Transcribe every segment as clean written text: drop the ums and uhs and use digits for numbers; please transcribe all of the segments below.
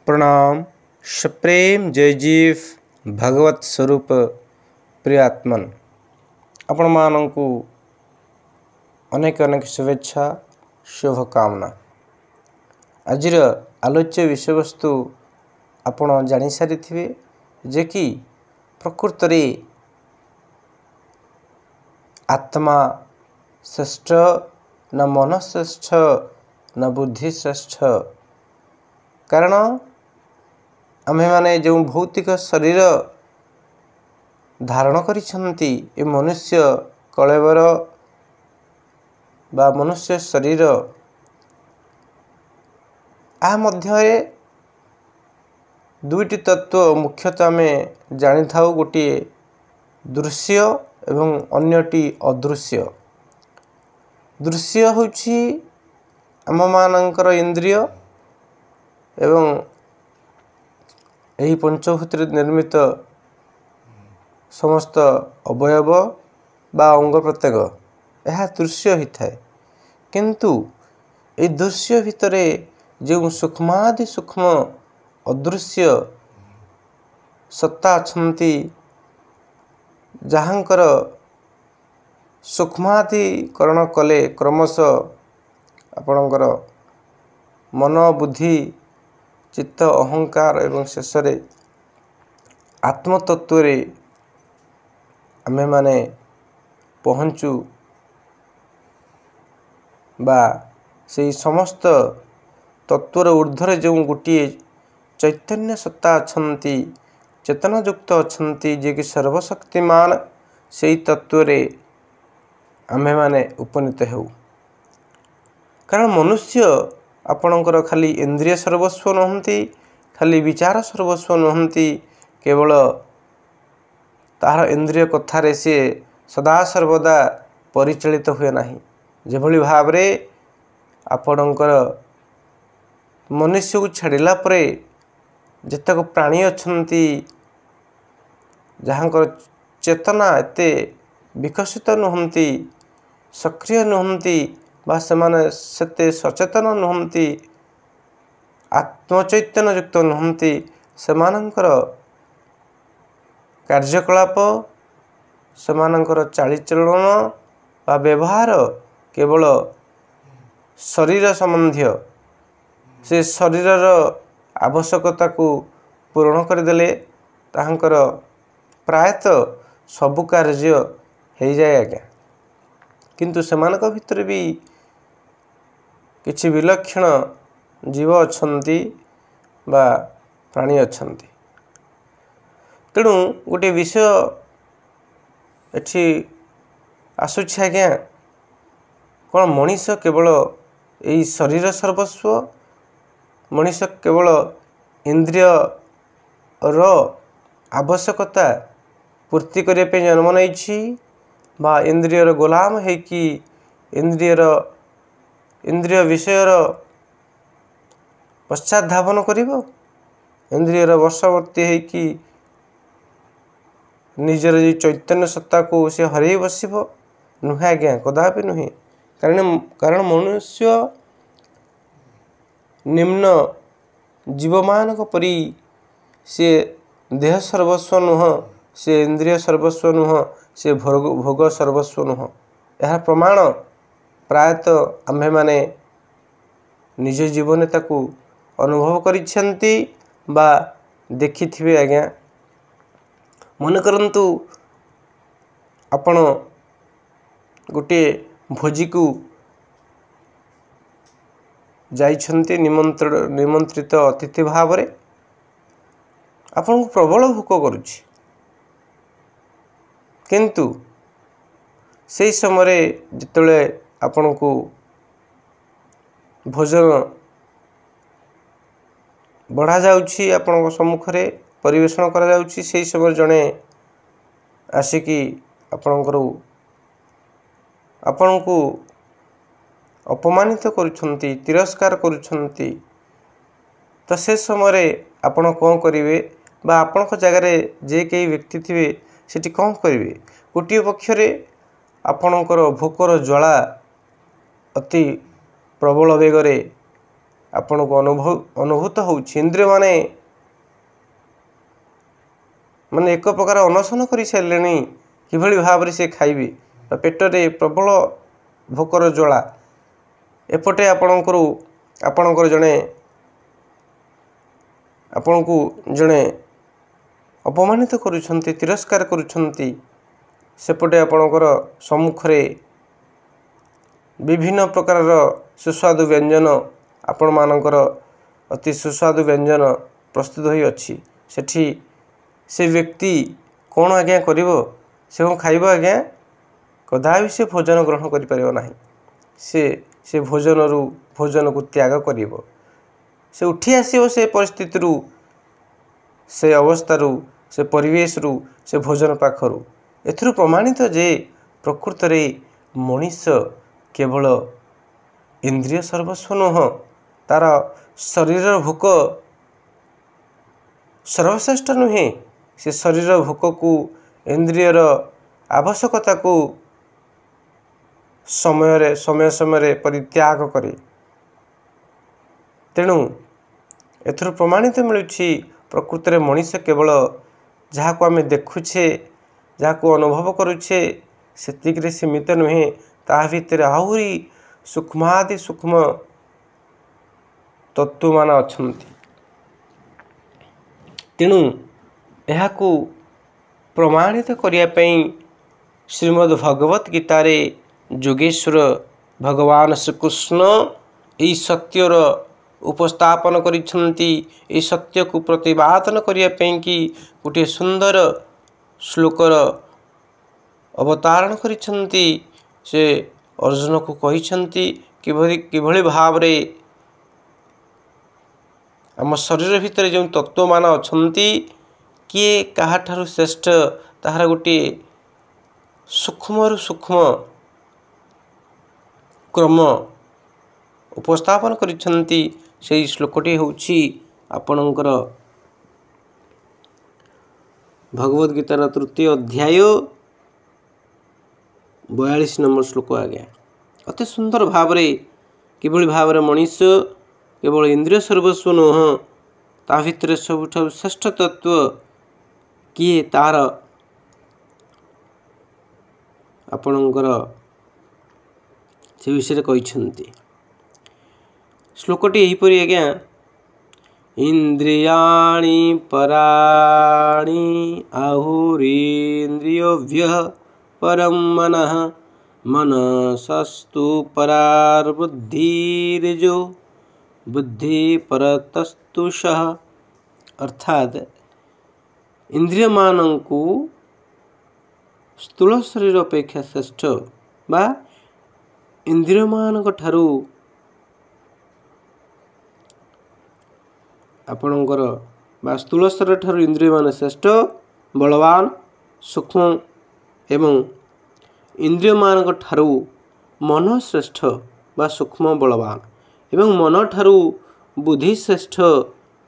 प्रणाम। सप्रेम जय जीव भगवत स्वरूप प्रिय आत्मन आपण मानू अनेक अनेक शुभेच्छा शुभकामना। आज आलोच्य विषय वस्तु आपण जानी सारी थे जे कि प्रकृत रे आत्मा श्रेष्ठ न मन श्रेष्ठ न बुद्धि श्रेष्ठ। कारण आमे माने जो भौतिक शरीर धारण करिसंती ए मनुष्य कलेवर बा मनुष्य शरीर आ मध्य दुईटी तत्व मुख्यतः आमे जानी थाउ, गोटे दृश्य एवं अन्यटी अदृश्य। दृश्य होछि आम मानकर इंद्रिय एवं यही पंचभूत निर्मित समस्त अवयव बा अंग प्रत्यंग यह दृश्य ही थाए। किंतु ए दृश्य भितरे जो सूक्ष्मादि सूक्ष्म अदृश्य सत्ता अछंती जहाँकर सूक्ष्माधिकरण कले क्रमश आपणकर मन बुद्धि चित्त अहंकार एवं शेष आत्मतत्व रे आमे माने पहुँचू बा से समस्त तत्वर ऊर्ध्वर जो गोटे चैतन्य सत्ता अछंती चेतना युक्त अछंती जे कि सर्वशक्तिमान से तत्व रे आमे माने उपनीत हो। कारण मनुष्य आपणकर खाली इंद्रिय सर्वस्व नहंती, खाली विचार सर्वस्व नहंती, केवल तार इंद्रिय कथारे से सदा सर्वदा परिचालित हुए नहीं। जेभली भाव रे आपणकर मनुष्य को छाड़िला परे जेतक प्राणी अछंती जहाँकर चेतना एते विकसित नुहंती, सक्रिय नुहंती बा सेमाने सेते सचेतन नुहंती, आत्मचैतन्य युक्त नुहंती, सेमानंकर कार्यकलाप सेमानंकर चालीचलन बा व्यवहार केवल शरीर संबंधी से शरीरर आवश्यकता को पूरण करदेले ताहंकर प्रायतः सबु कार्य हो जाए आज्ञा। किंतु सेमानक भितर भी किछि विलक्षण जीव अछंती बा प्राणी अछंती। तेणु गोटे विषय एठी आसुछि आज्ञा, कौन मनीष केवल यही शरीर सर्वस्व, मनीष केवल इंद्रिय रो आवश्यकता पूर्ति करने पे जन्म नहीं बा इंद्रियर गोलाम है कि इंद्रिय विषयर पश्चात धावन करिवो, इंद्रियर वशवर्ती है कि निजर जी चैतन्य सत्ता को से हरई बसिबो नुहे आज्ञा, कदापि नुहे। कारण मनुष्य निम्न जीवमान परी से देह सर्वस्व नुह, से इंद्रिय सर्वस्व नुह, से भोग सर्वस्व नुह। यह प्रमाण प्रायतः आम्भे माने निज जीवन ताकू अनुभव करिसेंती बा देखिथिबे आज्ञा। मन करंतु आपण गोटे भोजी को जाइछंती निमंत्रित अतिथि भाव रे, आपण को प्रबल भोक करुछि, किंतु से समय जितेबाला आपण को भोजन बढ़ा जाउछि, आपण सम्मुख रे परिवेषण करा जाउछि, से समय जड़े आसिकी आपण को अपमानित करुछंती, तिरस्कार करुछंती, तो से समय आपण कौन करेंगे बा आपण जगार जे कई व्यक्ति थे सेठी कौन करेंगे। गोटे पक्षरे ଆପଣଙ୍କର ଭୋକର ଜ୍ୱାଳା ଅତି ପ୍ରବଳ ବେଗରେ ଆପଣଙ୍କୁ ଅନୁଭୂତ ହେଉଛି। ଇନ୍ଦ୍ରିୟ ମାନେ ଏକ ପ୍ରକାର ଅନଶନ କରିସାରିଲେଣି କିଭଳି ଭାବରେ ସେ ଖାଇବେ। ପେଟରେ ପ୍ରବଳ ଭୋକର ଜ୍ୱାଳା, ଏପଟେ ଆପଣଙ୍କୁ ଜଣେ ଅପମାନିତ କରୁଛନ୍ତି, ତିରସ୍କାର କରୁଛନ୍ତି। ସେପଟେ ଆପଣଙ୍କର ସମ୍ମୁଖରେ ବିଭିନ୍ନ ପ୍ରକାରର ସୁସ୍ୱାଦୁ ବ୍ୟଞ୍ଜନ, ଆପଣମାନଙ୍କର ଅତି ସୁସ୍ୱାଦୁ ବ୍ୟଞ୍ଜନ ପ୍ରସ୍ତୁତ ହୋଇଅଛି। ସେଠି ସେ ବ୍ୟକ୍ତି କ'ଣ ଆଜ୍ଞା କରିବ? ସେ କ'ଣ ଖାଇବ ଆଜ୍ଞା? କଦାପି ସେ ଭୋଜନ ଗ୍ରହଣ କରିପାରିବ ନାହିଁ। ସେ ଭୋଜନକୁ ତ୍ୟାଗ କରିବ। ସେ ଉଠି ଆସିବ ସେ ପରିସ୍ଥିତିରୁ, ସେ ଅବସ୍ଥାରୁ, ସେ ପରିବେଶରୁ, ସେ ଭୋଜନ ପାଖରୁ। ଏଥିରୁ ପ୍ରମାଣିତ ଯେ ପ୍ରକୃତରେ ମଣିଷ କେବଳ ଇନ୍ଦ୍ରିୟ ସର୍ବସ୍ୱ ନୁହଁ, ତା'ର ଶରୀରର ଭୋକ ସର୍ବଶ୍ରେଷ୍ଠ ନୁହେଁ। ସେ ଶରୀର ଭୋକକୁ, ଇନ୍ଦ୍ରିୟର ଆବଶ୍ୟକତାକୁ ସମୟ ସମୟରେ ପରିତ୍ୟାଗ କରେ। ତେଣୁ ଏଥିରୁ ପ୍ରମାଣିତ ମିଳୁଛି ପ୍ରକୃତରେ ମଣିଷ କେବଳ ଯାହାକୁ ଆମେ ଦେଖୁଛେ, ଯାହାକୁ ଅନୁଭବ କରୁଛେ ସେତିକିରେ ସୀମିତ ନୁହେଁ। ତାହା ଭିତରେ ଆହୁରି ସୂକ୍ଷ୍ମାତି ସୂକ୍ଷ୍ମ ତତ୍ତ୍ୱମାନ ଅଛନ୍ତି। ତେଣୁ ଏହାକୁ ପ୍ରମାଣିତ କରିବା ପାଇଁ ଶ୍ରୀମଦ୍ ଭଗବତ ଗୀତାରେ ଯୋଗେଶ୍ୱର ଭଗବାନ ଶ୍ରୀକୃଷ୍ଣ ଏହି ସତ୍ୟର ଉପସ୍ଥାପନ କରିଛନ୍ତି। ଏହି ସତ୍ୟକୁ ପ୍ରତିପାଦନ କରିବା ପାଇଁକି ଗୋଟିଏ ସୁନ୍ଦର ଶ୍ଲୋକର ଅବତାରଣ କରିଛନ୍ତି। ସେ ଅର୍ଜୁନକୁ କହିଛନ୍ତି କିଭଳି ଭାବରେ ଆମ ଶରୀର ଭିତରେ ଯେଉଁ ତତ୍ତ୍ୱମାନ ଅଛନ୍ତି, କିଏ କାହାଠାରୁ ଶ୍ରେଷ୍ଠ ତାହାର ଗୋଟିଏ ସୂକ୍ଷ୍ମରୁ ସୂକ୍ଷ୍ମ କ୍ରମ ଉପସ୍ଥାପନ କରିଛନ୍ତି। ସେହି ଶ୍ଲୋକଟି ହେଉଛି ଆପଣଙ୍କର ଭଗବତ ଗୀତାର 3ୟ ଅଧ୍ୟାୟ 42 ନମ୍ବର ଶ୍ଲୋକ ଆଜ୍ଞା। ଅତି ସୁନ୍ଦର ଭାବରେ କିଭଳି ଭାବରେ ମଣିଷ କେବଳ ଇନ୍ଦ୍ରିୟ ସର୍ବସ୍ୱ ନୁହଁ, ତା ଭିତରେ ସବୁଠାରୁ ଶ୍ରେଷ୍ଠ ତତ୍ତ୍ୱ କିଏ ତାହାର ଆପଣଙ୍କର ସେ ବିଷୟରେ କହିଛନ୍ତି। ଶ୍ଲୋକଟି ଏହିପରି ଆଜ୍ଞା, ଇନ୍ଦ୍ରିୟାଣି ପରାଣି ଆହୁରୀନ୍ଦ୍ରିୟଭ୍ୟଃ ପରଂ ମନଃ ମନସସ୍ତୁ ପରାର୍ବୁଦ୍ଧିର୍ଯୋ ବୁଦ୍ଧି ପରତସ୍ତୁ ସଃ। ଅର୍ଥାତ୍ ଇନ୍ଦ୍ରିୟମାନଙ୍କୁ ସ୍ଥୂଳ ଶରୀର ଅପେକ୍ଷା ଶ୍ରେଷ୍ଠ ବା ଇନ୍ଦ୍ରିୟମାନଙ୍କ ଠାରୁ ଆପଣଙ୍କର ବା ସ୍ଥୂଳ ଶରୀର ଠାରୁ ଇନ୍ଦ୍ରିୟମାନ ଶ୍ରେଷ୍ଠ, ବଳବାନ, ସୂକ୍ଷ୍ମ ଏବଂ ଇନ୍ଦ୍ରିୟମାନଙ୍କ ଠାରୁ ମନ ଶ୍ରେଷ୍ଠ ବା ସୂକ୍ଷ୍ମ ବଳବାନ ଏବଂ ମନ ଠାରୁ ବୁଦ୍ଧି ଶ୍ରେଷ୍ଠ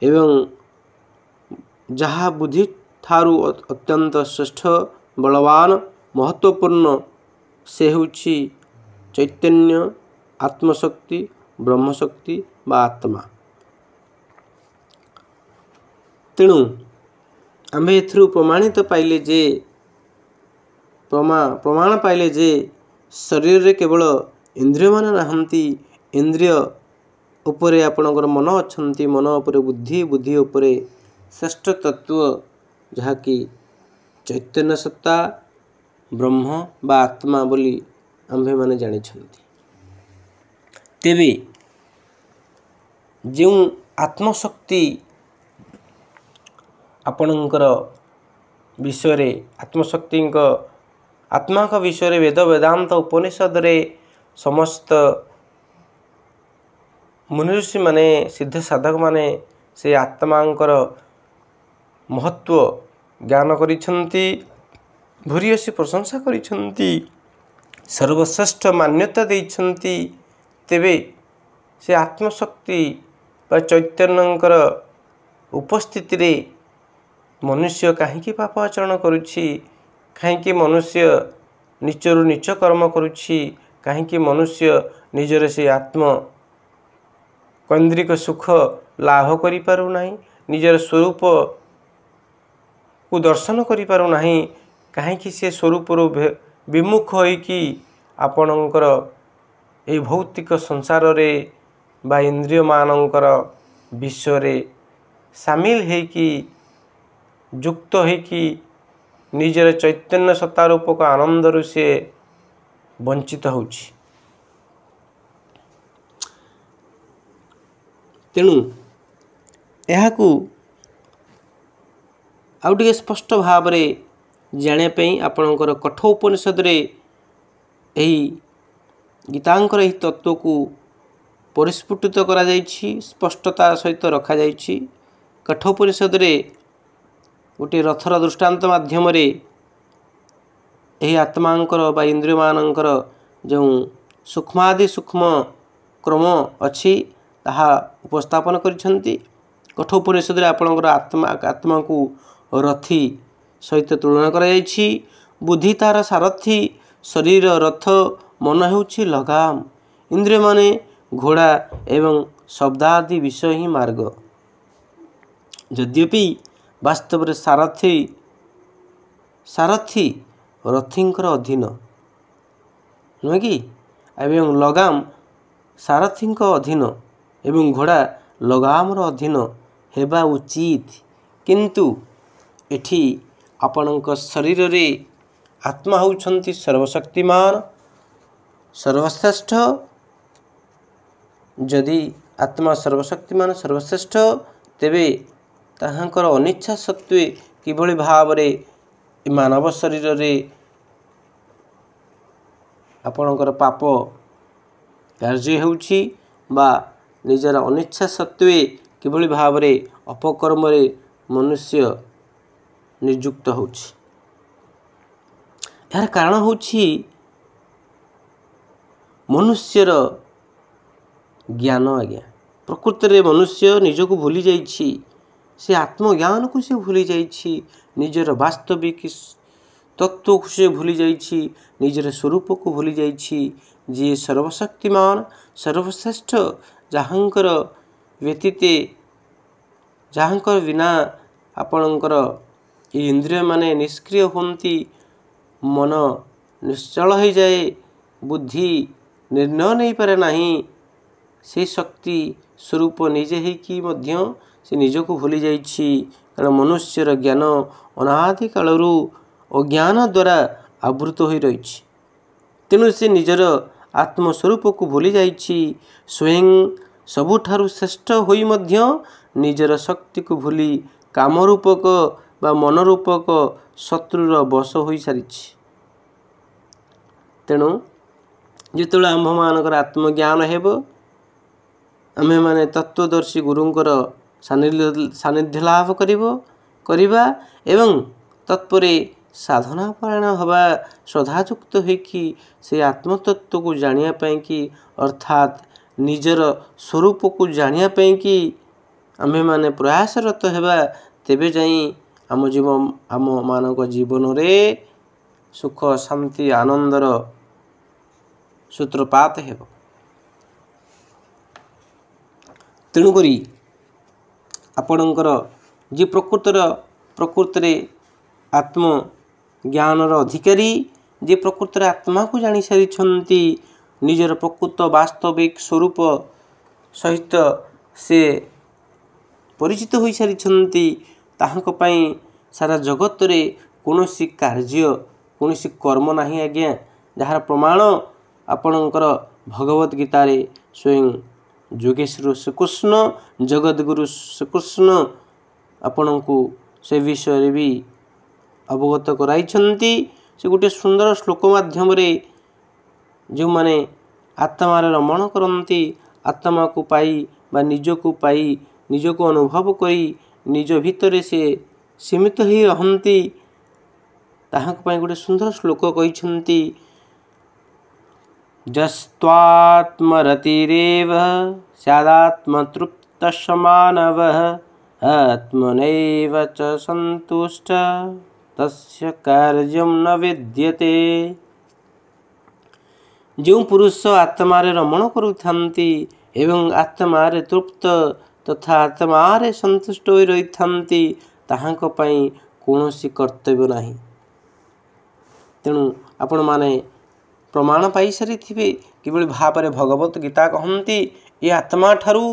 ଏବଂ ଯାହା ବୁଦ୍ଧି ଠାରୁ ଅତ୍ୟନ୍ତ ଶ୍ରେଷ୍ଠ, ବଳବାନ, ମହତ୍ତ୍ୱପୂର୍ଣ୍ଣ ସେ ହେଉଛି ଚୈତନ୍ୟ, ଆତ୍ମଶକ୍ତି, ବ୍ରହ୍ମଶକ୍ତି ବା ଆତ୍ମା। ତେଣୁ ଆମ୍ଭେ ଏଥିରୁ ପ୍ରମାଣ ପାଇଲେ ଯେ ଶରୀରରେ କେବଳ ଇନ୍ଦ୍ରିୟମାନ ନାହାନ୍ତି। ଇନ୍ଦ୍ରିୟ ଉପରେ ଆପଣଙ୍କର ମନ ଅଛନ୍ତି, ମନ ଉପରେ ବୁଦ୍ଧି, ବୁଦ୍ଧି ଉପରେ ଶ୍ରେଷ୍ଠ ତତ୍ତ୍ୱ ଯାହାକି ଚୈତନ୍ୟ ସତ୍ତା, ବ୍ରହ୍ମ ବା ଆତ୍ମା ବୋଲି ଆମ୍ଭେମାନେ ଜାଣିଛନ୍ତି। ତେବେ ଯେଉଁ ଆତ୍ମଶକ୍ତି ଆପଣଙ୍କର ବିଷୟରେ ଆତ୍ମାଙ୍କ ବିଷୟରେ ବେଦ ବେଦାନ୍ତ ଉପନିଷଦରେ ସମସ୍ତ ମୁନିଋଷିମାନେ, ସିଦ୍ଧ ସାଧକମାନେ ସେ ଆତ୍ମାଙ୍କର ମହତ୍ତ୍ୱ ଜ୍ଞାନ କରିଛନ୍ତି, ଭୂରିୟସୀ ପ୍ରଶଂସା କରିଛନ୍ତି, ସର୍ବଶ୍ରେଷ୍ଠ ମାନ୍ୟତା ଦେଇଛନ୍ତି। ତେବେ ସେ ଆତ୍ମଶକ୍ତି ବା ଚୈତନ୍ୟଙ୍କର ଉପସ୍ଥିତିରେ ମନୁଷ୍ୟ କାହିଁକି ପାପ ଆଚରଣ କରୁଛି? କାହିଁକି ମନୁଷ୍ୟ नीचरू नीच कर्म करुछि कहीं मनुष्य निजर से आत्म कैंद्रिक सुख लाभ करि पारु नाही निजर स्वरूप को दर्शन करि पारु नाही कहीं से स्वरूप विमुख होइकी आपणकर ए भौतिक संसार रे बा इंद्रिय मानकर विश्व रे सामिल होइकी युक्त होइकी निजर चैतन्य सत्ता रूपक आनंद रु से वंचित होउछि। तेणु एहाकू आउ टिके स्पष्ट भाव रे जानिया पई आपणकर कठोपनिषद रे एही गीतांकर एही तत्व को परिस्फुटित करा जाइछि स्पष्टता सहित रखा जाइछि। कठोपनिषद रे गोटे रथर दृष्टांत माध्यम रे एही आत्मांकर बा इंद्रिय मानकर जो सूक्ष्मादि सूक्ष्म क्रम अछि ताहा उपस्थापन करिसेंती। कठोपनिषद रे आपणकर आत्मा को रथी सहित तुलना करा जाइछि। बुद्धि तार सारथी शरीर रथ मन हेउछि लगाम इंद्रिय माने घोड़ा एवं शब्दादि विषय ही मार्ग। यद्यपि वास्तव रे सारथी रथींकर अधीन नुहे कि एवं लगाम सारथींक अधीन एवं घोड़ा लगामर अधीन हेबा उचित किंतु एठी आपणक शरीर रे आत्मा होउछंती सर्वशक्तिमान सर्वश्रेष्ठ। जदि आत्मा सर्वशक्तिमान सर्वश्रेष्ठ तेबे ताहांकर अनिच्छा सत्वे किभଳି भावरे मानव शरीर रे आपणकर पाप कार्य हेउछि बा निजर अनिच्छा सत्वे किभଳି भावरे अपकर्म रे मनुष्य नियुक्त होछि। यार कारण होछि मनुष्यर ज्ञान आज्ञा। प्रकृति रे मनुष्य निजको भूली जाइछि से आत्मज्ञान को से भूली जाइछि निजर वास्तविक तत्व को से भूली जाइछि निजर स्वरूप को भूली जाइछि। जे सर्वशक्तिमान सर्वश्रेष्ठ जहाँकर व्यतीते जहाँकर बिना आपणकर इंद्रिय माने निष्क्रिय होती मन निश्चल हो जाए बुद्धि निर्णय नहीं पारे नहीं से शक्ति स्वरूप निजे ही कि मध्य से निजको भूली जाइछि। कारण मनुष्यर ज्ञान अनादि कालरू अज्ञान द्वारा आवृत हो रही तेणु से निजर आत्मस्वरूप को भूली जाइछि। स्वयं सबुठारु श्रेष्ठ होई मध्य निजर शक्ति को भूली कामरूपक बा मनरूपक शत्रुर बश हो सारिछि। तेणु जिते आम्भ मानकर आत्मज्ञान हेब आमे माने तत्वदर्शी गुरुंकर सानिध्य लाभ करिबा एवं तत्परे साधना पारायण हवा श्रद्धायुक्त होइकि से आत्मतत्व को जानिया पई कि अर्थात निजर स्वरूप को जानिया पई कि आमे माने प्रयासरत हेबा तेबे जाई आम मानक जीवन रे सुख शांति आनंदर सूत्रपात हेब। तेणुकरी आपणकर जे प्रकृति आत्म ज्ञानर अधिकारी जे प्रकृति आत्मा को जानी सारी निजर प्रकृत वास्तविक स्वरूप सहित से परिचित हो सारी ताहांक पई सारा जगत रे कौनसी कार्य कौनसी कर्म नहीं आज्ञा जार प्रमाण आपणकर भगवत गीता रे स्वयं योगेश्वर श्रीकृष्ण जगतगुरु श्रीकृष्ण आपण को से विषय रे भी अवगत कराई से गोटे सुंदर श्लोक माध्यम रे जो माने आत्मा रे रमण करती आत्मा को पाई बा निज को पाई निज को अनुभव करी निज भितर से सीमित ही रहती ताहाक पई गोटे सुंदर श्लोक कहिसंती जस्त्वात्मरतिरेव स्यादात्मतृप्तसमानवः आत्मनैव च सन्तुष्ट तस्य कार्यं न विद्यते। ଯେଉଁ ପୁରୁଷ ଆତ୍ମାରେ ରମଣ କରୁଥାନ୍ତି ଏବଂ ଆତ୍ମାରେ ତୃପ୍ତ ତଥା ଆତ୍ମାରେ ସନ୍ତୁଷ୍ଟ ହୋଇ ରହିଥାନ୍ତି ତାହାଙ୍କ ପାଇଁ କୌଣସି କର୍ତ୍ତବ୍ୟ ନାହିଁ। ତେଣୁ ଆପଣମାନେ ପ୍ରମାଣ ପାଇସାରିଥିବେ କିଭଳି ଭାବରେ ଭଗବତ ଗୀତା କହନ୍ତି ଏ ଆତ୍ମା ଠାରୁ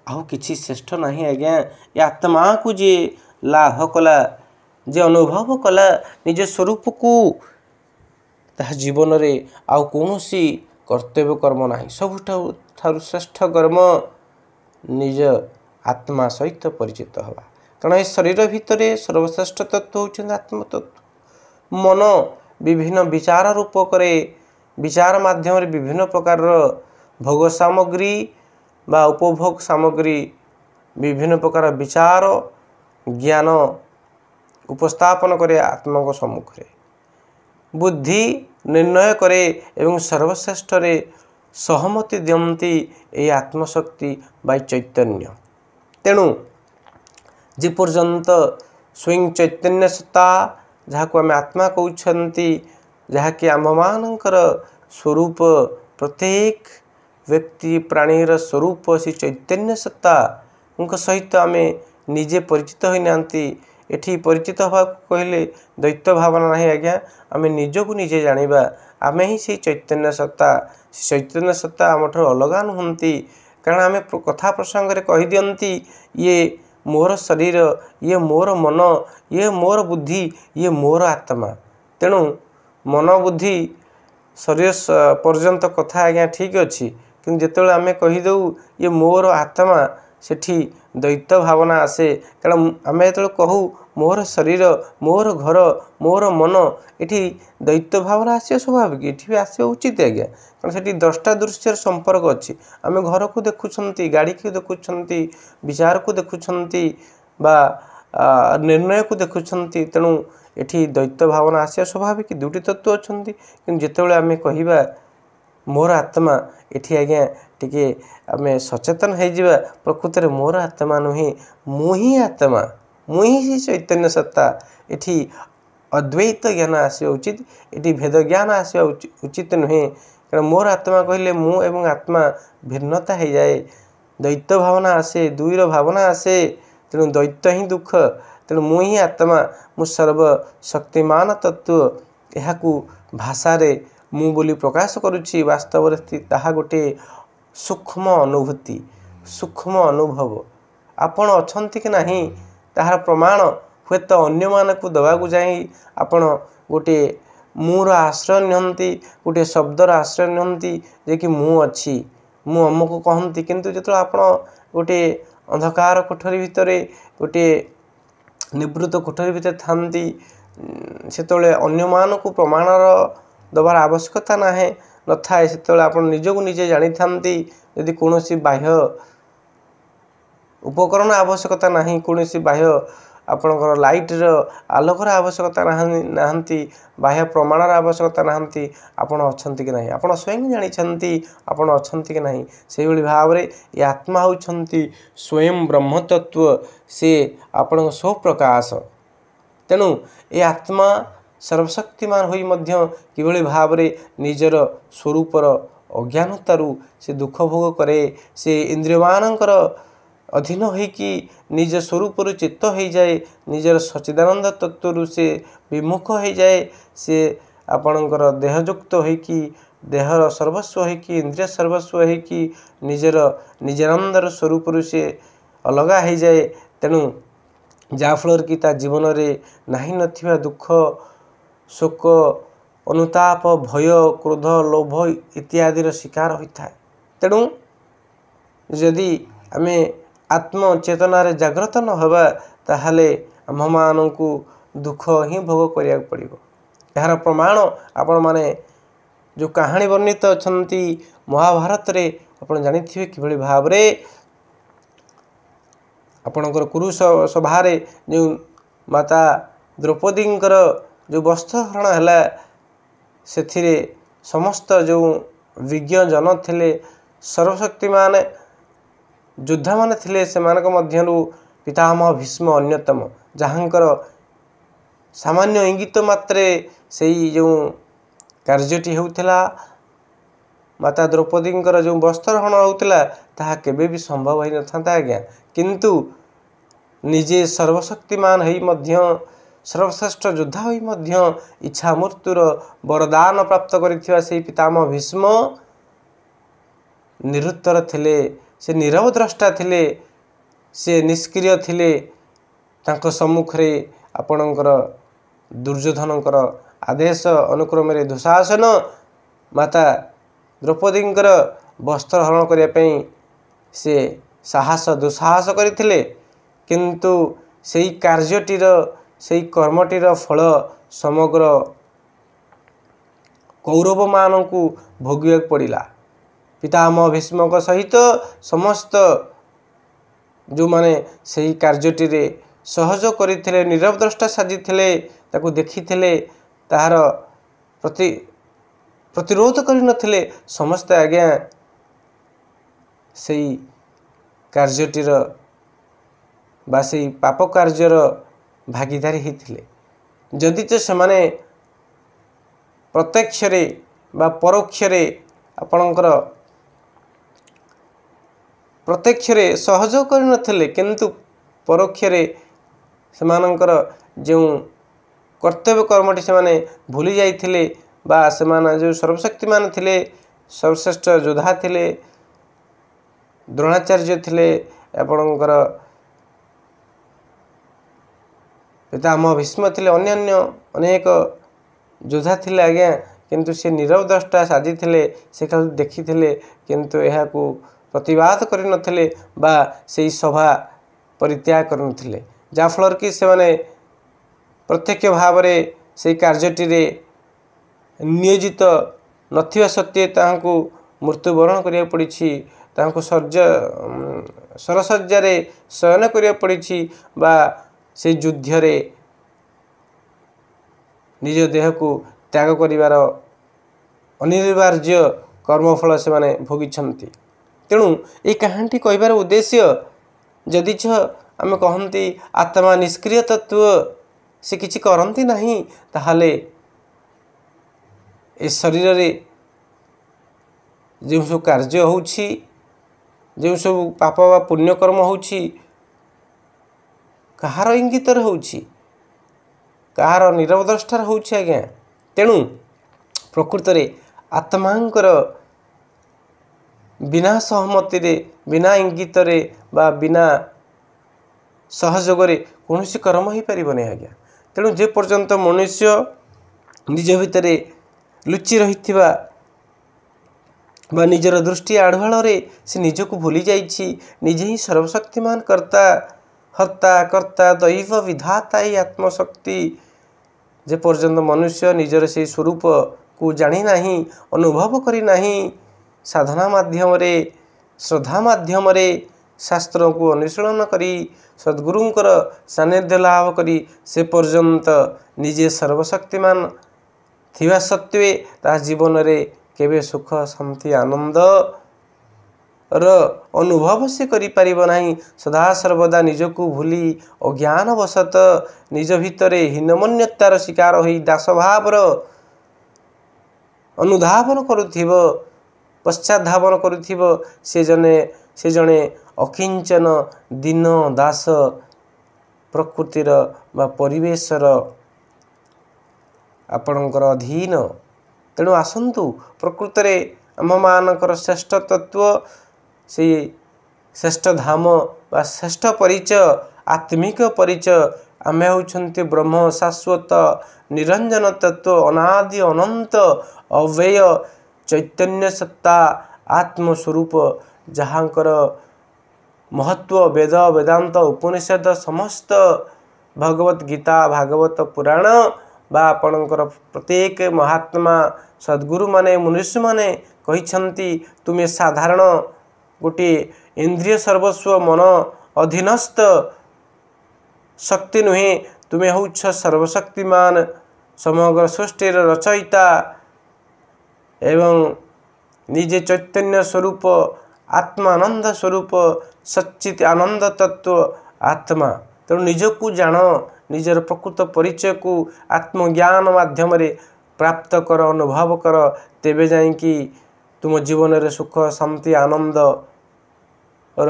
ଆଉ କିଛି ଶ୍ରେଷ୍ଠ ନାହିଁ ଆଜ୍ଞା। ଏ ଆତ୍ମାକୁ ଯିଏ ଲାଭ କଲା, ଯିଏ ଅନୁଭବ କଲା ନିଜ ସ୍ୱରୂପକୁ, ତାହା ଜୀବନରେ ଆଉ କୌଣସି କର୍ତ୍ତବ୍ୟ କର୍ମ ନାହିଁ। ସବୁଠାରୁ ଶ୍ରେଷ୍ଠ କର୍ମ ନିଜ ଆତ୍ମା ସହିତ ପରିଚିତ ହେବା। କାରଣ ଏ ଶରୀର ଭିତରେ ସର୍ବଶ୍ରେଷ୍ଠ ତତ୍ତ୍ୱ ହେଉଛନ୍ତି ଆତ୍ମତତ୍ତ୍ୱ। ମନ ବିଭିନ୍ନ ବିଚାର ରୂପ କରେ, ବିଚାର ମାଧ୍ୟମରେ ବିଭିନ୍ନ ପ୍ରକାରର ଭୋଗ ସାମଗ୍ରୀ ବା ଉପଭୋଗ ସାମଗ୍ରୀ, ବିଭିନ୍ନ ପ୍ରକାର ବିଚାର ଜ୍ଞାନ ଉପସ୍ଥାପନ କରେ ଆତ୍ମାଙ୍କ ସମ୍ମୁଖରେ। ବୁଦ୍ଧି ନିର୍ଣ୍ଣୟ କରେ ଏବଂ ସର୍ବଶ୍ରେଷ୍ଠରେ ସହମତି ଦିଅନ୍ତି ଏହି ଆତ୍ମଶକ୍ତି ବା ଚୈତନ୍ୟ। ତେଣୁ ଯେପର୍ଯ୍ୟନ୍ତ ସ୍ୱୟଂ ଚୈତନ୍ୟ ସତ୍ତା, ଯାହାକୁ ଆମେ ଆତ୍ମା କହୁଛନ୍ତି, ଯାହାକି ଆମ୍ଭମାନଙ୍କର ସ୍ୱରୂପ, ପ୍ରତ୍ୟେକ ବ୍ୟକ୍ତି ପ୍ରାଣୀର ସ୍ୱରୂପ ସେ ଚୈତନ୍ୟ ସତ୍ତାଙ୍କ ସହିତ ଆମେ ନିଜେ ପରିଚିତ ହୋଇନାହାନ୍ତି। ଏଠି ପରିଚିତ ହେବାକୁ କହିଲେ ଦ୍ୱୈତ ଭାବନା ନାହିଁ ଆଜ୍ଞା। ଆମେ ନିଜକୁ ନିଜେ ଜାଣିବା, ଆମେ ହିଁ ସେଇ ଚୈତନ୍ୟ ସତ୍ତା। ସେ ଚୈତନ୍ୟ ସତ୍ତା ଆମଠାରୁ ଅଲଗା ନୁହନ୍ତି। କାରଣ ଆମେ କଥା ପ୍ରସଙ୍ଗରେ କହିଦିଅନ୍ତି ଇଏ ମୋର ଶରୀର, ଇଏ ମୋର ମନ, ଇଏ ମୋର ବୁଦ୍ଧି, ଇଏ ମୋର ଆତ୍ମା। ତେଣୁ ମନ ବୁଦ୍ଧି ଶରୀର ପର୍ଯ୍ୟନ୍ତ କଥା ଆଜ୍ଞା ଠିକ୍ ଅଛି, କିନ୍ତୁ ଯେତେବେଳେ ଆମେ କହିଦେଉ ଇଏ ମୋର ଆତ୍ମା, ସେଠି ଦ୍ୱୈତ ଭାବନା ଆସେ। କାରଣ ଆମେ ଯେତେବେଳେ କହୁ ମୋର ଶରୀର, ମୋର ଘର, ମୋର ମନ, ଏଠି ଦ୍ୱୈତ ଭାବନା ଆସିବା ସ୍ୱାଭାବିକ, ଏଠି ବି ଆସିବା ଉଚିତ ଆଜ୍ଞା। କାରଣ ସେଠି ଦୃଷ୍ଟା ଦୃଶ୍ୟର ସମ୍ପର୍କ ଅଛି। ଆମେ ଘରକୁ ଦେଖୁଛନ୍ତି, ଗାଡ଼ିକୁ ଦେଖୁଛନ୍ତି, ବିଚାରକୁ ଦେଖୁଛନ୍ତି ବା ନିର୍ଣ୍ଣୟକୁ ଦେଖୁଛନ୍ତି। ତେଣୁ ଏଠି ଦ୍ୱୈତ ଭାବନା ଆସିବା ସ୍ୱାଭାବିକ, ଦୁଇଟି ତତ୍ତ୍ୱ ଅଛନ୍ତି। କିନ୍ତୁ ଯେତେବେଳେ ଆମେ କହିବା ମୋର ଆତ୍ମା, ଏଠି ଆଜ୍ଞା ଟିକେ ଆମେ ସଚେତନ ହେଇଯିବା, ପ୍ରକୃତରେ ମୋର ଆତ୍ମା ନୁହେଁ, ମୁଁ ହିଁ ଆତ୍ମା, ମୁଁ ହିଁ ସେ ଚୈତନ୍ୟ ସତ୍ତା। ଏଠି ଅଦ୍ୱୈତ ଜ୍ଞାନ ଆସିବା ଉଚିତ, ଏଠି ଭେଦ ଜ୍ଞାନ ଆସିବା ଉଚିତ ନୁହେଁ। କାରଣ ମୋର ଆତ୍ମା କହିଲେ ମୁଁ ଏବଂ ଆତ୍ମା ଭିନ୍ନତା ହେଇଯାଏ, ଦ୍ୱୈତ ଭାବନା ଆସେ, ଦୁଇର ଭାବନା ଆସେ। ତେଣୁ ଦ୍ୱୈତ ହିଁ ଦୁଃଖ। ତେଣୁ ମୁଁ ହିଁ ଆତ୍ମା, ମୁଁ ସର୍ବଶକ୍ତିମାନ ତତ୍ତ୍ୱ। ଏହାକୁ ଭାଷାରେ ମୁଁ ବୋଲି ପ୍ରକାଶ କରୁଛି, ବାସ୍ତବରେ ତାହା ଗୋଟିଏ ସୂକ୍ଷ୍ମ ଅନୁଭୂତି, ସୂକ୍ଷ୍ମ ଅନୁଭବ। ଆପଣ ଅଛନ୍ତି କି ନାହିଁ ତାହାର ପ୍ରମାଣ ହୁଏତ ଅନ୍ୟମାନଙ୍କୁ ଦେବାକୁ ଯାଇ ଆପଣ ଗୋଟିଏ ମୁଁର ଆଶ୍ରୟ ନିଅନ୍ତି, ଗୋଟିଏ ଶବ୍ଦର ଆଶ୍ରୟ ନିଅନ୍ତି ଯେ କି ମୁଁ ଅଛି, ମୁଁ ଅମୁକ କହନ୍ତି। କିନ୍ତୁ ଯେତେବେଳେ ଆପଣ ଗୋଟିଏ ଅନ୍ଧକାର କୋଠରୀ ଭିତରେ, ଗୋଟିଏ ନିବୃତ୍ତ କୋଠରୀ ଭିତରେ ଥାନ୍ତି, ସେତେବେଳେ ଅନ୍ୟମାନଙ୍କୁ ପ୍ରମାଣର ଦେବାର ଆବଶ୍ୟକତା ନଥାଏ। ସେତେବେଳେ ଆପଣ ନିଜକୁ ନିଜେ ଜାଣିଥାନ୍ତି। ଯଦି କୌଣସି ବାହ୍ୟ ଉପକରଣ ଆବଶ୍ୟକତା ନାହିଁ, କୌଣସି ବାହ୍ୟ ଆପଣଙ୍କର ଲାଇଟ୍ର ଆଲୋକର ଆବଶ୍ୟକତା ନାହାନ୍ତି, ବାହ୍ୟ ପ୍ରମାଣର ଆବଶ୍ୟକତା ନାହାନ୍ତି, ଆପଣ ଅଛନ୍ତି କି ନାହିଁ ଆପଣ ସ୍ୱୟଂ ଜାଣିଛନ୍ତି ଆପଣ ଅଛନ୍ତି କି ନାହିଁ। ସେହିଭଳି ଭାବରେ ଏ ଆତ୍ମା ହେଉଛନ୍ତି ସ୍ୱୟଂ ବ୍ରହ୍ମତତ୍ତ୍ୱ, ସେ ଆପଣଙ୍କ ସ୍ୱପ୍ରକାଶ। ତେଣୁ ଏ ଆତ୍ମା ସର୍ବଶକ୍ତିମାନ ହୋଇ ମଧ୍ୟ କିଭଳି ଭାବରେ ନିଜର ସ୍ୱରୂପର ଅଜ୍ଞାନତାରୁ ସେ ଦୁଃଖ ଭୋଗ କରେ, ସେ ଇନ୍ଦ୍ରିୟମାନଙ୍କର ଅଧୀନ ହୋଇକି ନିଜ ସ୍ୱରୂପରୁ ଚିତ୍ତ ହୋଇଯାଏ, ନିଜର ସଚ୍ଚିଦାନନ୍ଦ ତତ୍ତ୍ୱରୁ ସେ ବିମୁଖ ହୋଇଯାଏ। ସେ ଆପଣଙ୍କର ଦେହଯୁକ୍ତ ହୋଇକି, ଦେହର ସର୍ବସ୍ୱ ହୋଇକି, ଇନ୍ଦ୍ରିୟ ସର୍ବସ୍ୱ ହୋଇକି ନିଜରାନନ୍ଦର ସ୍ୱରୂପରୁ ସେ ଅଲଗା ହୋଇଯାଏ। ତେଣୁ ଯାହାଫଳରେ କି ତା ଜୀବନରେ ନାହିଁ ନଥିବା ଦୁଃଖ, ଶୋକ, ଅନୁତାପ, ଭୟ, କ୍ରୋଧ, ଲୋଭ ଇତ୍ୟାଦିର ଶିକାର ହୋଇଥାଏ। ତେଣୁ ଯଦି ଆମେ ଆତ୍ମଚେତନାରେ ଜାଗ୍ରତ ନ ହେବା, ତାହେଲେ ଆମ୍ଭମାନଙ୍କୁ ଦୁଃଖ ହିଁ ଭୋଗ କରିବାକୁ ପଡ଼ିବ। ଏହାର ପ୍ରମାଣ ଆପଣମାନେ ଯେଉଁ କାହାଣୀ ବର୍ଣ୍ଣିତ ଅଛନ୍ତି ମହାଭାରତରେ, ଆପଣ ଜାଣିଥିବେ କିଭଳି ଭାବରେ ଆପଣଙ୍କର କୁରୁ ସଭାରେ ଯେଉଁ ମାତା ଦ୍ରୌପଦୀଙ୍କର ଯେଉଁ ବସ୍ତ୍ରହରଣ ହେଲା, ସେଥିରେ ସମସ୍ତ ଯେଉଁ ବିଜ୍ଞଜନ ଥିଲେ, ସର୍ବଶକ୍ତିମାନ ଯୋଦ୍ଧାମାନେ ଥିଲେ, ସେମାନଙ୍କ ମଧ୍ୟରୁ ପିତାମହ ଭୀଷ୍ମ ଅନ୍ୟତମ, ଯାହାଙ୍କର ସାମାନ୍ୟ ଇଙ୍ଗିତ ମାତ୍ରେ ସେଇ ଯେଉଁ କାର୍ଯ୍ୟଟି ହେଉଥିଲା, ମାତା ଦ୍ରୌପଦୀଙ୍କର ଯେଉଁ ବସ୍ତ୍ରହରଣ ହେଉଥିଲା ତାହା କେବେ ବି ସମ୍ଭବ ହୋଇନଥାନ୍ତା ଆଜ୍ଞା। କିନ୍ତୁ ନିଜେ ସର୍ବଶକ୍ତିମାନ ହୋଇ ମଧ୍ୟ, ସର୍ବଶ୍ରେଷ୍ଠ ଯୋଦ୍ଧା ହୋଇ ମଧ୍ୟ ଇଚ୍ଛା ମୃତ୍ୟୁର ବରଦାନ ପ୍ରାପ୍ତ କରିଥିବା ସେହି ପିତାମହ ଭୀଷ୍ମ ନିରୁତ୍ତର ଥିଲେ, ସେ ନୀରବ ଦ୍ରଷ୍ଟା ଥିଲେ, ସେ ନିଷ୍କ୍ରିୟ ଥିଲେ। ତାଙ୍କ ସମ୍ମୁଖରେ ଆପଣଙ୍କର ଦୁର୍ଯ୍ୟୋଧନଙ୍କର ଆଦେଶ ଅନୁକ୍ରମରେ ଦୁଃଶାସନ ମାତା ଦ୍ରୌପଦୀଙ୍କର ବସ୍ତ୍ରହରଣ କରିବା ପାଇଁ ସେ ସାହସ ଦୁଃସାହସ କରିଥିଲେ। କିନ୍ତୁ ସେହି କାର୍ଯ୍ୟଟିର, ସେହି କର୍ମଟିର ଫଳ ସମଗ୍ର କୌରବମାନଙ୍କୁ ଭୋଗିବାକୁ ପଡ଼ିଲା। ପିତାମହ ଭୀଷ୍ମଙ୍କ ସହିତ ସମସ୍ତ ଯେଉଁମାନେ ସେହି କାର୍ଯ୍ୟଟିରେ ସହଯୋଗ କରିଥିଲେ, ନୀରବ ଦ୍ରଷ୍ଟା ସାଜିଥିଲେ, ତାକୁ ଦେଖିଥିଲେ, ତାହାର ପ୍ରତିରୋଧ କରିନଥିଲେ, ସମସ୍ତେ ଆଜ୍ଞା ସେହି କାର୍ଯ୍ୟଟିର ବା ସେହି ପାପ କାର୍ଯ୍ୟର ଭାଗିଦାରୀ ହୋଇଥିଲେ। ଯଦିଚ ସେମାନେ ପ୍ରତ୍ୟକ୍ଷରେ ବା ପରୋକ୍ଷରେ ଆପଣଙ୍କର ପ୍ରତ୍ୟକ୍ଷରେ ସହଯୋଗ କରିନଥିଲେ, କିନ୍ତୁ ପରୋକ୍ଷରେ ସେମାନଙ୍କର ଯେଉଁ କର୍ତ୍ତବ୍ୟ କର୍ମଟି ସେମାନେ ଭୁଲି ଯାଇଥିଲେ, ବା ସେମାନେ ଯେଉଁ ସର୍ବଶକ୍ତିମାନ ଥିଲେ, ସର୍ବଶ୍ରେଷ୍ଠ ଯୋଦ୍ଧା ଥିଲେ, ଦ୍ରୋଣାଚାର୍ଯ୍ୟ ଥିଲେ, ଆପଣଙ୍କର ପିତାମହ ଭୀଷ୍ମ ଥିଲେ, ଅନ୍ୟାନ୍ୟ ଅନେକ ଯୋଦ୍ଧା ଥିଲେ ଆଜ୍ଞା। କିନ୍ତୁ ସେ ନୀରବ ଦ୍ରଷ୍ଟା ସାଜିଥିଲେ, ସେ ଖାଲି ଦେଖିଥିଲେ, କିନ୍ତୁ ଏହାକୁ ପ୍ରତିବାଦ କରିନଥିଲେ ବା ସେହି ସଭା ପରିତ୍ୟାଗ କରିନଥିଲେ। ଯାହାଫଳରେ କି ସେମାନେ ପ୍ରତ୍ୟକ୍ଷ ଭାବରେ ସେହି କାର୍ଯ୍ୟଟିରେ ନିୟୋଜିତ ନଥିବା ସତ୍ତ୍ୱେ ତାହାଙ୍କୁ ମୃତ୍ୟୁବରଣ କରିବାକୁ ପଡ଼ିଛି, ତାହାଙ୍କୁ ସରଶଯ୍ୟାରେ ଶୟନ କରିବାକୁ ପଡ଼ିଛି, ବା ସେହି ଯୁଦ୍ଧରେ ନିଜ ଦେହକୁ ତ୍ୟାଗ କରିବାର ଅନିବାର୍ଯ୍ୟ କର୍ମଫଳ ସେମାନେ ଭୋଗିଛନ୍ତି। ତେଣୁ ଏହି କାହାଣୀଟି କହିବାର ଉଦ୍ଦେଶ୍ୟ, ଯଦିଚ ଆମେ କହନ୍ତି ଆତ୍ମା ନିଷ୍କ୍ରିୟ ତତ୍ତ୍ୱ, ସେ କିଛି କରନ୍ତି ନାହିଁ, ତାହେଲେ ଏ ଶରୀରରେ ଯେଉଁ ସବୁ କାର୍ଯ୍ୟ ହେଉଛି, ଯେଉଁ ସବୁ ପାପ ବା ପୁଣ୍ୟକର୍ମ ହେଉଛି, କାହାର ଇଙ୍ଗିତରେ ହେଉଛି, କାହାର ନୀରବ ଦ୍ରଷ୍ଟାରେ ହେଉଛି ଆଜ୍ଞା। ତେଣୁ ପ୍ରକୃତରେ ଆତ୍ମାଙ୍କର ବିନା ସହମତିରେ, ବିନା ଇଙ୍ଗିତରେ ବା ବିନା ସହଯୋଗରେ କୌଣସି କର୍ମ ହୋଇପାରିବ ନାହିଁ ଆଜ୍ଞା। ତେଣୁ ଯେ ପର୍ଯ୍ୟନ୍ତ ମନୁଷ୍ୟ ନିଜ ଭିତରେ ଲୁଚି ରହିଥିବା ବା ନିଜର ଦୃଷ୍ଟି ଆଢ଼ୁଆଳରେ ସେ ନିଜକୁ ଭୁଲି ଯାଇଛି, ନିଜେ ହିଁ ସର୍ବଶକ୍ତିମାନ କର୍ତ୍ତା, ହର୍ତ୍ତା କର୍ତ୍ତା ଦୈବ ବିଧାତା ଏହି ଆତ୍ମଶକ୍ତି, ଯେ ପର୍ଯ୍ୟନ୍ତ ମନୁଷ୍ୟ ନିଜର ସେହି ସ୍ୱରୂପକୁ ଜାଣିନାହିଁ, ଅନୁଭବ କରିନାହିଁ, ସାଧନା ମାଧ୍ୟମରେ, ଶ୍ରଦ୍ଧା ମାଧ୍ୟମରେ, ଶାସ୍ତ୍ରକୁ ଅନୁଶୀଳନ କରି, ସଦ୍ଗୁରୁଙ୍କର ସାନ୍ନିଧ୍ୟ ଲାଭ କରି, ସେ ପର୍ଯ୍ୟନ୍ତ ନିଜେ ସର୍ବଶକ୍ତିମାନ ଥିବା ସତ୍ତ୍ୱେ ତା ଜୀବନରେ କେବେ ସୁଖ, ଶାନ୍ତି, ଆନନ୍ଦର ଅନୁଭବ ସେ କରିପାରିବ ନାହିଁ। ସଦାସର୍ବଦା ନିଜକୁ ଭୁଲି ଅଜ୍ଞାନବଶତଃ ନିଜ ଭିତରେ ହୀନମନ୍ୟତାର ଶିକାର ହୋଇ ଦାସଭାବର ଅନୁଧାବନ କରୁଥିବ, ପଶ୍ଚାଧାବନ କରୁଥିବ। ସେ ଜଣେ ଅକିଞ୍ଚନ ଦୀନ ଦାସ, ପ୍ରକୃତିର ବା ପରିବେଶର ଆପଣଙ୍କର ଅଧୀନ। ତେଣୁ ଆସନ୍ତୁ, ପ୍ରକୃତରେ ଆମମାନଙ୍କର ଶ୍ରେଷ୍ଠ ତତ୍ତ୍ୱ, ସେହି ଶ୍ରେଷ୍ଠ ଧାମ ବା ଶ୍ରେଷ୍ଠ ପରିଚୟ, ଆତ୍ମିକ ପରିଚୟ, ଆମେ ହେଉଛନ୍ତି ବ୍ରହ୍ମ, ଶାଶ୍ୱତ ନିରଞ୍ଜନ ତତ୍ତ୍ୱ, ଅନାଦି ଅନନ୍ତ ଅବ୍ୟୟ ଚୈତନ୍ୟ ସତ୍ତା ଆତ୍ମସ୍ୱରୂପ, ଯାହାଙ୍କର ମହତ୍ଵ ବେଦ ବେଦାନ୍ତ ଉପନିଷଦ ସମସ୍ତ ଭଗବତ ଗୀତା, ଭାଗବତ ପୁରାଣ ବା ଆପଣଙ୍କର ପ୍ରତ୍ୟେକ ମହାତ୍ମା ସଦ୍ଗୁରୁମାନେ, ମନୁଷ୍ୟମାନେ କହିଛନ୍ତି, ତୁମେ ସାଧାରଣ ଗୋଟିଏ ଇନ୍ଦ୍ରିୟ ସର୍ବସ୍ୱ ମନ ଅଧୀନସ୍ଥ ଶକ୍ତି ନୁହେଁ, ତୁମେ ହେଉଛ ସର୍ବଶକ୍ତିମାନ, ସମଗ୍ର ସୃଷ୍ଟିର ରଚୟିତା ଏବଂ ନିଜେ ଚୈତନ୍ୟ ସ୍ୱରୂପ, ଆତ୍ମାନନ୍ଦ ସ୍ୱରୂପ, ସଚ୍ଚିତ ଆନନ୍ଦ ତତ୍ତ୍ୱ ଆତ୍ମା। ତେଣୁ ନିଜକୁ ଜାଣ, ନିଜର ପ୍ରକୃତ ପରିଚୟକୁ ଆତ୍ମଜ୍ଞାନ ମାଧ୍ୟମରେ प्राप्त कर अनुभव कर तेबे जाइकी तुम जीवन में सुख शांति आनंद और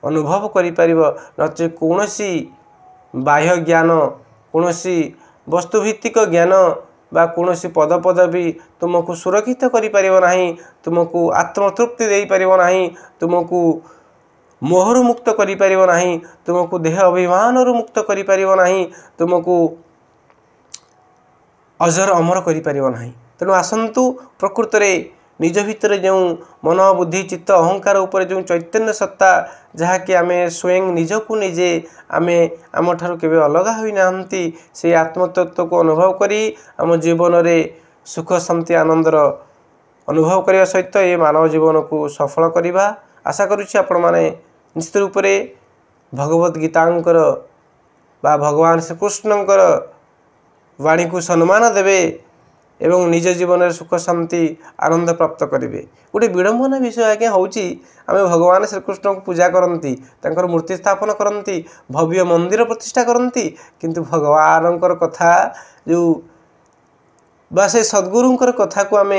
अनुभव करिपारिब नचे कौनसी बाह्य ज्ञान कौनसी वस्तुभित्तिक ज्ञान बा कौनसी पद पदवी तुमको सुरक्षित करिपारिब नाही तुमको आत्मतृप्ति देई परिबो नाही तुमको मोहरु मुक्त करिपारिब नाही तुमको देह अभिमान रु मुक्त करिपारिब नाही तुमको अजर अमर करिपारिब नाही। तेणु आसंतु प्रकृत रे निज भितर जो मन बुद्धि चित्त अहंकार उपर जो चैतन्य सत्ता जहाँकि आमे स्वयं निजकु निजे आमे आम ठारू केबे अलग होई नाहंती से आत्मतत्व को अनुभव करी आम जीवन रे सुख शांति आनंदर अनुभव करने सहित ये मानव जीवन को सफल करवा आशा करुच्ची आपण माने निश्चित रूप से भगवत गीतांकर बा भगवान श्रीकृष्णंकर वाणी को सम्मान देवे एवं निज जीवन में सुख शांति आनंद प्राप्त करेंगे। गोटे विडंबना विषय आज्ञा हूँ आम भगवान श्रीकृष्ण को पूजा करती मूर्ति स्थापन करती भव्य मंदिर प्रतिष्ठा करती किंतु भगवान कथा जो बा से सद्गुरुंकर कथा को आम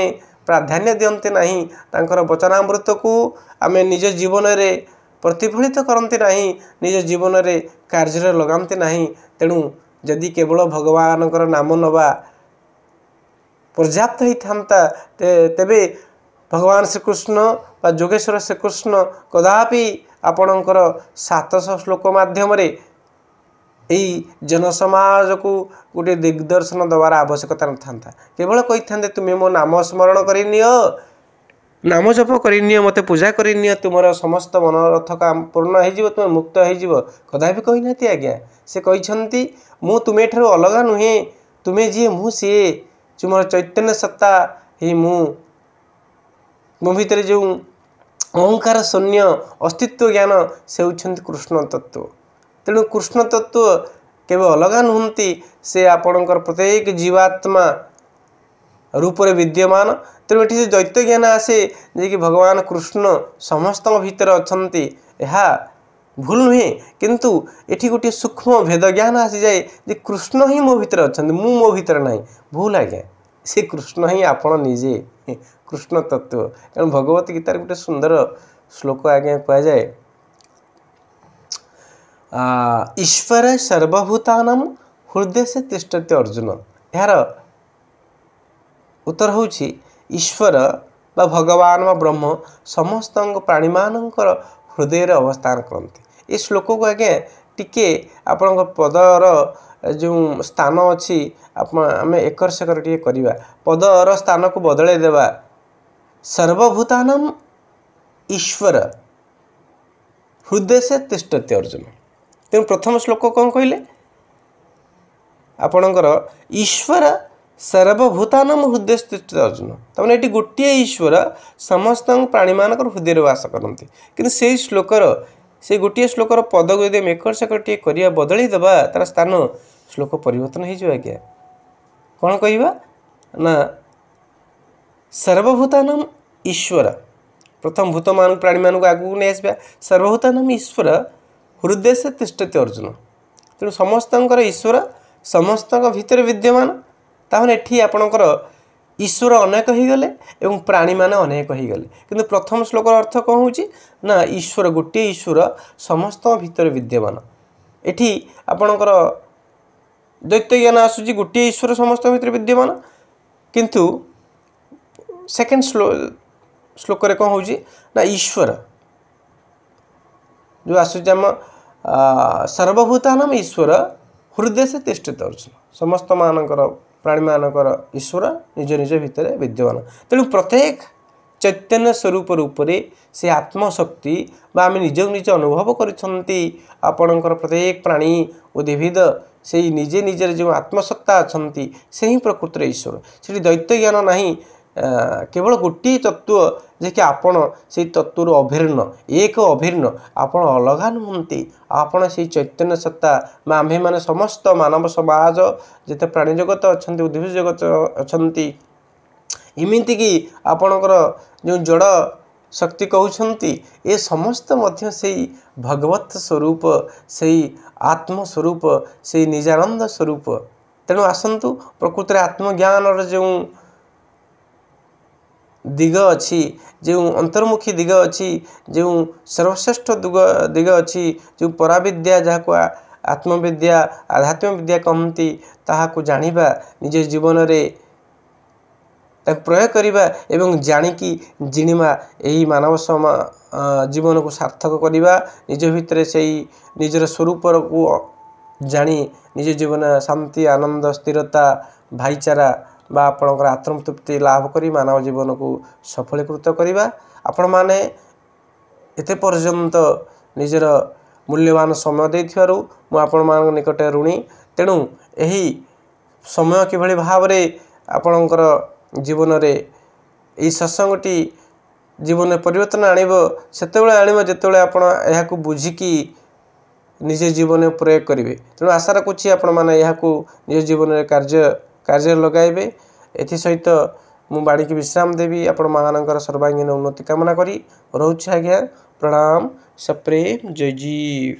प्राधान्य दियंते नहीं तांकर वचनामृत को आम निज जीवन में प्रतिफलित करते नहीं निज जीवन में कार्य लगाते नहीं। तेणु जदि केवल भगवान नाम नवा पर्याप्त होता तेबे भगवान श्रीकृष्ण बा जोगेश्वर श्रीकृष्ण कदापि आपणकर 700 श्लोक माध्यम यही जनसमाज को गोटे दिग्दर्शन दबार आवश्यकता न था केवल कही था तुम्हें मो नाम स्मरण करनियो नाम जप करनियो मते पूजा करनियो तुमर समस्त मनोरथ काम पूर्ण हो तुम मुक्त हो कदापि कही ना आज्ञा से कही मु तुम्हें ठारू अलग नुहे तुम्हें जी मु सी तुमर चैतन्य सत्ता ही मो भितर जो अहंकार शून्य अस्तित्व ज्ञान से होउछन्ति कृष्ण तत्व। तेणु कृष्ण तत्व केवल अलग नुहंती से आपणकर प्रत्येक जीवात्मा रूप में विद्यमान। तेणु ये दैत्य ज्ञान आसे जे कि भगवान कृष्ण समस्त भितर अछंती यह भूल नुहे किंतु एठी गोटे सूक्ष्म भेद ज्ञान आसी जाए जे कृष्ण ही मो भितर अछंती मु मो भितर नहीं भूल आज्ञा से कृष्ण ही आपण निजे कृष्ण तत्व। तेणु भगवत गीतार गोटे सुंदर श्लोक आज्ञा कह जाए ईश्वर सर्वभूतानां हृदय से तिष्ठति अर्जुन। यार उत्तर होछि ईश्वर बा भगवान बा ब्रह्म समस्त प्राणी मानकर हृदय रे अवस्थान करते। ये श्लोक को आज्ञा टिके आपण पदर जो स्थान अच्छी आम एकर सेकर टे करवा पदर स्थान को बदल देवा सर्वभूतानां ईश्वर हृदय से तिष्ठति अर्जुन। तेणु प्रथम श्लोक कौन कहले आपणकर ईश्वर सर्वभूतानां हृदय से तिष्ठति अर्जुन तमें ये गोटे ईश्वर समस्त प्राणी मानक हृदय वास करते कि से श्लोकर से गोटे श्लोकर पद को यदि एकर सेकर टे करवा बदली देवा तार स्थान श्लोक परिवर्तन हो आज्ञा कौन कहवा ना सर्वभूतानां ईश्वर प्रथम भूत मान प्राणी मान को आगू नहीं आसवा सर्वभूतानां ईश्वर हृदय से तिष्ठति अर्जुन। तेणु समस्त ईश्वर समस्त भितर विद्यमान ताहने एठी आपणकर ईश्वर अनेक हो गले एवं प्राणी माने अनेक हो गले किंतु प्रथम श्लोकर अर्थ कौन होची ना ईश्वर गोटे ईश्वर समस्त भितर विद्यमान। एठी आपणकर दैत्य ज्ञान आसूची गोटे ईश्वर समस्त भितर विद्यमान किंतु सेकेंड श्लोक रे कौन होची ना ईश्वर जो आसूची आम सर्वभूतानां ईश्वर हृदय से तिष्ठति अर्जुन समस्त मानकर प्राणी मानकर ईश्वर निज निज भितर विद्यमान। तेणु प्रत्येक चैतन्य स्वरूप रूप से आत्मशक्ति आम निज निज अनुभव करछंती आपणकर प्रत्येक प्राणी उद्भिद से निजे निजे जो आत्मसत्ता अच्छी से ही प्रकृत ईश्वर से दैत्य ज्ञान नहीं केवल गोटे तत्व जे कि आपण से तत्व अभिन्न एक अभिन्न आपण अलग नुहंती आपण से चैतन्य सत्ता आम्भे माने समस्त मानव समाज जिते प्राणी जगत अच्छा उद्भिद जगत अच्छा इमिति कि आपणकर जो जड़ शक्ति कहते ये समस्त मध्य से भगवत स्वरूप से आत्मस्वरूप से निजानंद स्वरूप तेणु आसतु प्रकृति आत्मज्ञानर जो दिग अच्छी जो अंतर्मुखी दिग अच्छी जो सर्वश्रेष्ठ दिग अच्छी जो पराविद्या जहाँ को आत्मविद्या आध्यात्म विद्या कहती ताहाकू जानिबा निज जीवन रे प्रयोग करवा एवं जानिकी जिणिमा यही मानव जीवन को सार्थक करवा निज भितर से निजर स्वरूप को जानी निज जीवन शांति आनंद स्थिरता भाईचारा बा आपणकर आत्मतृप्ति लाभ करी मानव जीवन को सफलीकृत करवा आपण माने एते पर्यंत निजर मूल्यवान समय देथिबारु मु आपण मान निकट ऋणी तेणु यही समय किभली भाव आपणकर जीवन रे यही सत्संगटी जीवन में परिवर्तन आणिबो सेतेबेले आणिबो जेतेबेले आपण एहाकू बुझिकी निज जीवन में प्रयोग करेंगे। तेणु आशा रखुच्छी आपण मैंने यहाँ निज जीवन में कार्य लगाइबे। एसत मु बाणी की विश्राम देवी आपण मानकर सर्वांगीन उन्नति कामना करी रोचे आज्ञा। प्रणाम सप्रेम जय जीव।